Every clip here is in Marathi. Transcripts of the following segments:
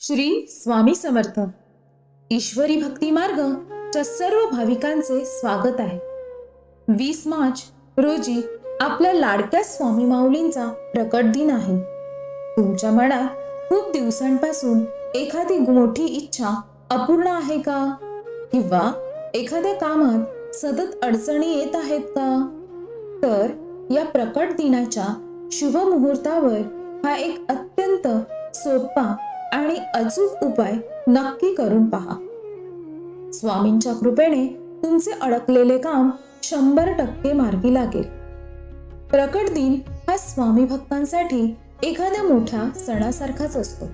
श्री स्वामी समर्थ ईश्वरी भक्ती मार्ग च्या सर्व भाविकांचे स्वागत आहे। 20 मार्च रोजी आपल्या लाडक्या स्वामी माऊलींचा प्रकट दिन आहे। तुमच्या मनात खूप दिवसांपासून एखादी मोठी इच्छा अपूर्ण आहे का? किंवा एखाद्या कामात सतत अडचणी येत आहेत का? तर या प्रकट दिनाच्या शुभ मुहूर्तावर हा एक अत्यंत सोपा आणि अचूक उपाय नक्की करून पहा। स्वामींच्या कृपेने तुमचे अडकलेले काम 100% मार्गी लागेल। प्रकट दिन हा स्वामी भक्तांसाठी एखाद्या मोठ्या सणासारखाच असतो।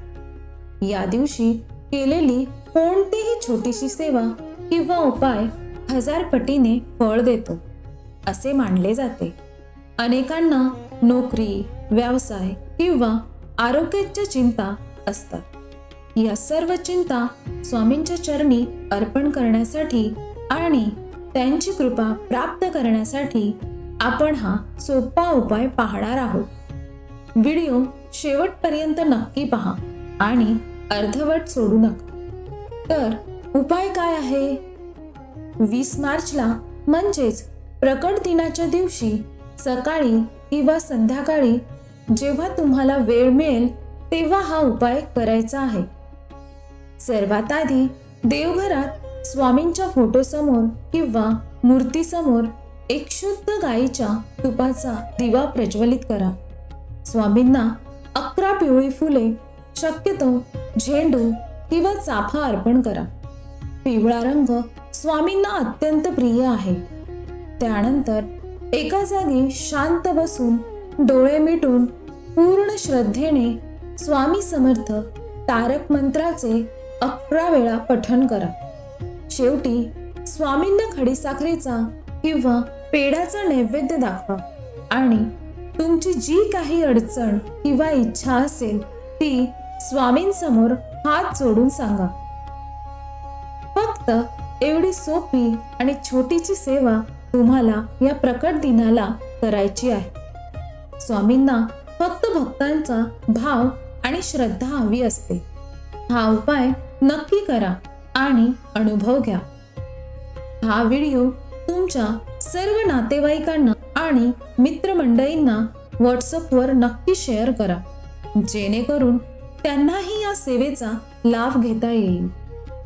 या दिवशी केलेली कोणतीही छोटीशी सेवा किंवा उपाय 1000 पटीने फळ देतो असे मानले जाते। अनेकांना नोकरी, व्यवसाय किंवा आरोग्याच्या चिंता असतात। या सर्व चिंता स्वामींच्या चरणी अर्पण करण्यासाठी आणि त्यांची कृपा प्राप्त करण्यासाठी आपण हा सोपा उपाय पाहणार आहोत। व्हिडिओ शेवटपर्यंत नक्की पहा आणि अर्धवट सोडू नका। तर उपाय काय आहे? 20 मार्चला म्हणजेच प्रकट दिनाच्या दिवशी सकाळी किंवा संध्याकाळी जेव्हा तुम्हाला वेळ मिळेल तेव्हा हा उपाय करायचा आहे। सर्वात आधी देवघरात स्वामींच्या फोटोसमोर किंवा मूर्तीसमोर एक शुद्ध गाईच्या तुपाचा दिवा प्रज्वलित करा। स्वामींना 11 पिवळी फुले, शक्यतो झेंडू किंवा चाफा अर्पण करा। पिवळा रंग स्वामींना अत्यंत प्रिय आहे। त्यानंतर एका जागी शांत बसून डोळे मिटून पूर्ण श्रद्धेने स्वामी समर्थ तारक मंत्राचे 11 वेळा पठण करा। शेवटी स्वामींना खडीसाखरेचा किंवा पेढ्याचा नैवेद्य दाखवा आणि तुमची जी काही अडचण किंवा इच्छा असेल ती स्वामींसमोर हात जोडून सांगा। फक्त एवढी सोपी आणि छोटीची सेवा तुम्हाला या प्रकट दिनाला करायची आहे। स्वामींना फक्त भक्तांचा भाव आणि श्रद्धा हवी असते। हा उपाय नक्की करा आणि अनुभव घ्या। हा व्हिडिओ तुमच्या सर्व नातेवाईकांना आणि मित्रमंडळींना व्हॉट्सअपवर नक्की शेअर करा, जेणेकरून त्यांनाही या सेवेचा लाभ घेता येईल।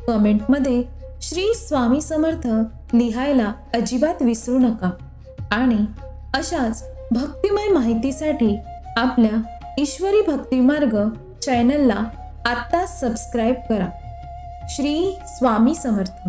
कमेंटमध्ये श्री स्वामी समर्थ लिहायला अजिबात विसरू नका आणि अशाच भक्तिमय माहितीसाठी आपल्या ईश्वरी भक्ती मार्ग चॅनलला आत्ताच सबस्क्राईब करा। श्री स्वामी समर्थ।